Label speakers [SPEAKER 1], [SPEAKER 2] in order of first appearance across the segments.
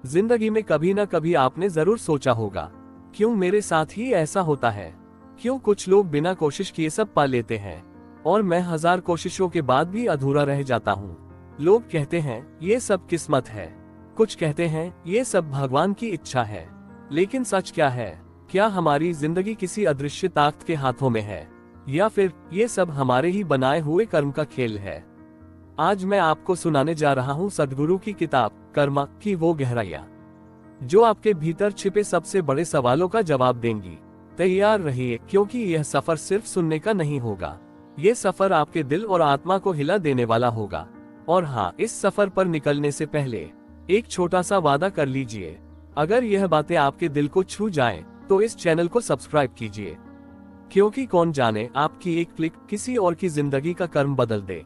[SPEAKER 1] जिंदगी में कभी ना कभी आपने जरूर सोचा होगा, क्यों मेरे साथ ही ऐसा होता है? क्यों कुछ लोग बिना कोशिश किए सब पा लेते हैं और मैं 1000 कोशिशों के बाद भी अधूरा रह जाता हूँ। लोग कहते हैं ये सब किस्मत है, कुछ कहते हैं ये सब भगवान की इच्छा है, लेकिन सच क्या है? क्या हमारी जिंदगी किसी अदृश्य ताकत के हाथों में है, या फिर ये सब हमारे ही बनाए हुए कर्म का खेल है? आज मैं आपको सुनाने जा रहा हूँ सद्गुरु की किताब कर्मा की वो गहराइयाँ, जो आपके भीतर छिपे सबसे बड़े सवालों का जवाब देंगी। तैयार रहिए, क्योंकि यह सफर सिर्फ सुनने का नहीं होगा, ये सफर आपके दिल और आत्मा को हिला देने वाला होगा। और हाँ, इस सफर पर निकलने से पहले एक छोटा सा वादा कर लीजिए। अगर यह बातें आपके दिल को छू जाएं, तो इस चैनल को सब्सक्राइब कीजिए, क्योंकि कौन जाने आपकी एक क्लिक किसी और की जिंदगी का कर्म बदल दे।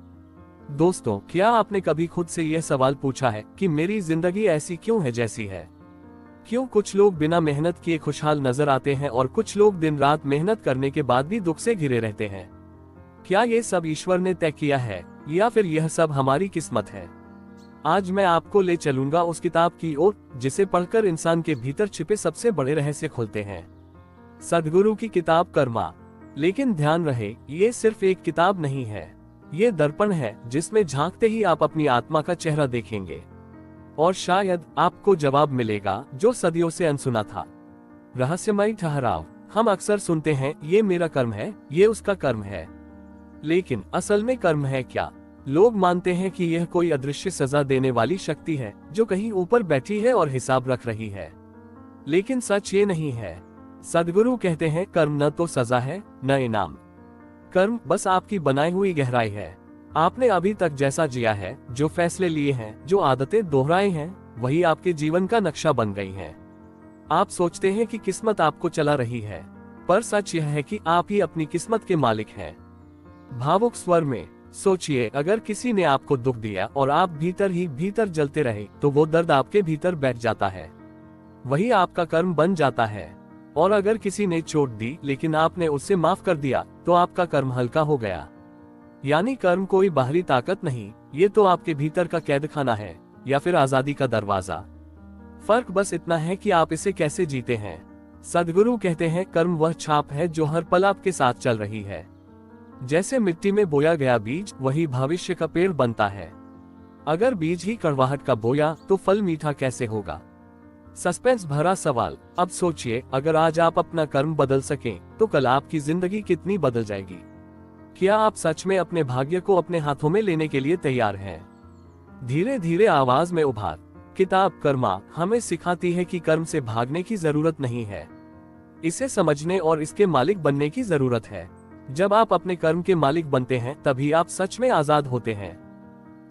[SPEAKER 1] दोस्तों, क्या आपने कभी खुद से यह सवाल पूछा है कि मेरी जिंदगी ऐसी क्यों है जैसी है? क्यों कुछ लोग बिना मेहनत किए खुशहाल नजर आते हैं और कुछ लोग दिन रात मेहनत करने के बाद भी दुख से घिरे रहते हैं? क्या ये सब ईश्वर ने तय किया है, या फिर यह सब हमारी किस्मत है? आज मैं आपको ले चलूंगा उस किताब की ओर जिसे पढ़कर इंसान के भीतर छिपे सबसे बड़े रहस्य खुलते हैं। सद्गुरु की किताब कर्मा। लेकिन ध्यान रहे, ये सिर्फ एक किताब नहीं है, ये दर्पण है जिसमें झांकते ही आप अपनी आत्मा का चेहरा देखेंगे और शायद आपको जवाब मिलेगा जो सदियों से अनसुना था। रहस्यमय ठहराव। हम अक्सर सुनते हैं ये मेरा कर्म है, ये उसका कर्म है, लेकिन असल में कर्म है क्या? लोग मानते हैं कि यह कोई अदृश्य सजा देने वाली शक्ति है जो कहीं ऊपर बैठी है और हिसाब रख रही है, लेकिन सच ये नहीं है। सद्गुरु कहते हैं कर्म न तो सजा है न इनाम, कर्म बस आपकी बनाई हुई गहराई है। आपने अभी तक जैसा जिया है, जो फैसले लिए हैं, जो आदतें दोहराए हैं, वही आपके जीवन का नक्शा बन गई हैं। आप सोचते हैं कि किस्मत आपको चला रही है, पर सच यह है कि आप ही अपनी किस्मत के मालिक हैं। भावुक स्वर में सोचिए, अगर किसी ने आपको दुख दिया और आप भीतर ही भीतर जलते रहे, तो वो दर्द आपके भीतर बैठ जाता है, वही आपका कर्म बन जाता है। और अगर किसी ने चोट दी लेकिन आपने उससे माफ कर दिया, तो आपका कर्म हल्का हो गया। यानी कर्म कोई बाहरी ताकत नहीं, ये तो आपके भीतर का कैद खाना है, या फिर आजादी का दरवाजा। फर्क बस इतना है कि आप इसे कैसे जीते हैं। सद्गुरु कहते हैं कर्म वह छाप है जो हर पल आपके साथ चल रही है। जैसे मिट्टी में बोया गया बीज वही भविष्य का पेड़ बनता है। अगर बीज ही कड़वाहट का बोया, तो फल मीठा कैसे होगा? सस्पेंस भरा सवाल। अब सोचिए, अगर आज आप अपना कर्म बदल सकें, तो कल आपकी जिंदगी कितनी बदल जाएगी? क्या आप सच में अपने भाग्य को अपने हाथों में लेने के लिए तैयार हैं? धीरे धीरे आवाज में उभार। किताब कर्मा हमें सिखाती है कि कर्म से भागने की जरूरत नहीं है, इसे समझने और इसके मालिक बनने की जरूरत है। जब आप अपने कर्म के मालिक बनते हैं, तभी आप सच में आजाद होते हैं,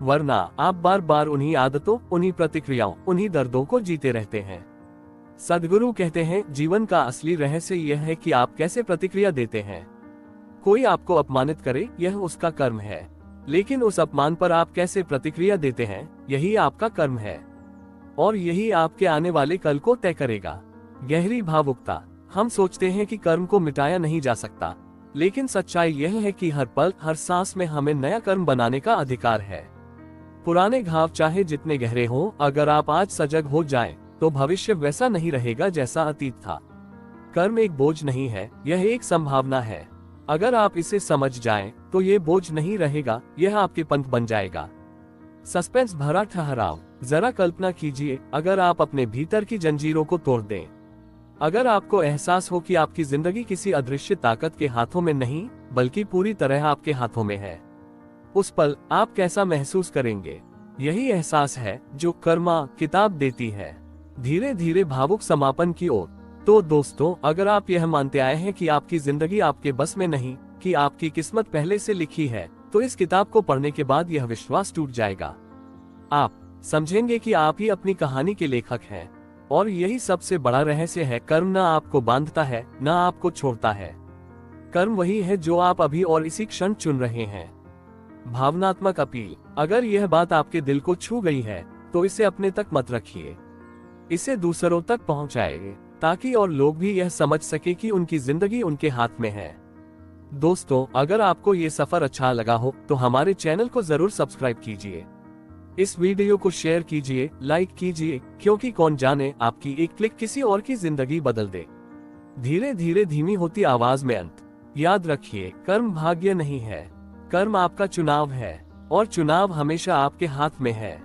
[SPEAKER 1] वरना आप बार बार उन्हीं आदतों, उन्हीं प्रतिक्रियाओं, उन्हीं दर्दों को जीते रहते हैं। सद्गुरु कहते हैं जीवन का असली रहस्य यह है कि आप कैसे प्रतिक्रिया देते हैं। कोई आपको अपमानित करे, यह उसका कर्म है, लेकिन उस अपमान पर आप कैसे प्रतिक्रिया देते हैं, यही आपका कर्म है, और यही आपके आने वाले कल को तय करेगा। गहरी भावुकता। हम सोचते हैं कि कर्म को मिटाया नहीं जा सकता, लेकिन सच्चाई यह है कि हर पल, हर सांस में हमें नया कर्म बनाने का अधिकार है। पुराने घाव चाहे जितने गहरे हों, अगर आप आज सजग हो जाएं, तो भविष्य वैसा नहीं रहेगा जैसा अतीत था। कर्म एक बोझ नहीं है, यह एक संभावना है। अगर आप इसे समझ जाएं, तो ये बोझ नहीं रहेगा, यह आपके पंथ बन जाएगा। सस्पेंस भरा ठहराव। जरा कल्पना कीजिए, अगर आप अपने भीतर की जंजीरों को तोड़ दें, अगर आपको एहसास हो कि आपकी जिंदगी किसी अदृश्य ताकत के हाथों में नहीं, बल्कि पूरी तरह आपके हाथों में है, उस पल आप कैसा महसूस करेंगे? यही एहसास है जो कर्मा किताब देती है। धीरे धीरे भावुक समापन की ओर। तो दोस्तों, अगर आप यह मानते आए हैं कि आपकी जिंदगी आपके बस में नहीं, कि आपकी किस्मत पहले से लिखी है, तो इस किताब को पढ़ने के बाद यह विश्वास टूट जाएगा। आप समझेंगे कि आप ही अपनी कहानी के लेखक हैं, और यही सबसे बड़ा रहस्य है। कर्म न आपको बांधता है, न आपको छोड़ता है। कर्म वही है जो आप अभी और इसी क्षण चुन रहे हैं। भावनात्मक अपील। अगर यह बात आपके दिल को छू गई है, तो इसे अपने तक मत रखिए, इसे दूसरों तक पहुंचाइए, ताकि और लोग भी यह समझ सके कि उनकी जिंदगी उनके हाथ में है। दोस्तों, अगर आपको ये सफर अच्छा लगा हो, तो हमारे चैनल को जरूर सब्सक्राइब कीजिए। इस वीडियो को शेयर कीजिए, लाइक कीजिए, क्योंकि कौन जाने आपकी एक क्लिक किसी और की जिंदगी बदल दे। धीरे धीरे धीमी होती आवाज में अंत। याद रखिए, कर्म भाग्य नहीं है, कर्म आपका चुनाव है, और चुनाव हमेशा आपके हाथ में है।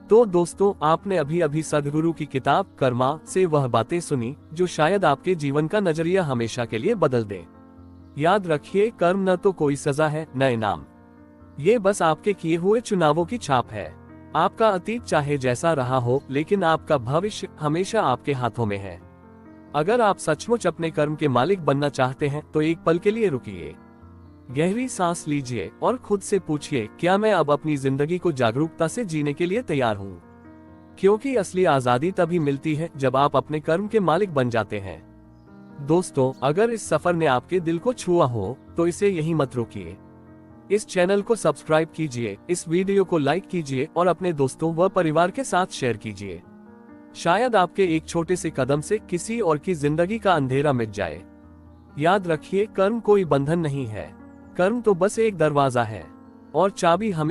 [SPEAKER 1] तो दोस्तों, आपने अभी अभी सद्गुरु की किताब कर्मा से वह बातें सुनी जो शायद आपके जीवन का नजरिया हमेशा के लिए बदल दे। याद रखिए, कर्म न तो कोई सजा है, न इनाम। ये बस आपके किए हुए चुनावों की छाप है। आपका अतीत चाहे जैसा रहा हो, लेकिन आपका भविष्य हमेशा आपके हाथों में है। अगर आप सचमुच अपने कर्म के मालिक बनना चाहते हैं तो एक पल के लिए रुकिए, गहरी सांस लीजिए और खुद से पूछिए, क्या मैं अब अपनी जिंदगी को जागरूकता से जीने के लिए तैयार हूँ? क्योंकि असली आजादी तभी मिलती है जब आप अपने कर्म के मालिक बन जाते हैं। दोस्तों, अगर इस सफर ने आपके दिल को छुआ हो तो इसे यहीं मत रोकिए। इस चैनल को सब्सक्राइब कीजिए, इस वीडियो को लाइक कीजिए और अपने दोस्तों व परिवार के साथ शेयर कीजिए। शायद आपके एक छोटे से कदम से किसी और की जिंदगी का अंधेरा मिट जाए। याद रखिए, कर्म कोई बंधन नहीं है, कर्म तो बस एक दरवाजा है, और चाबी हमेशा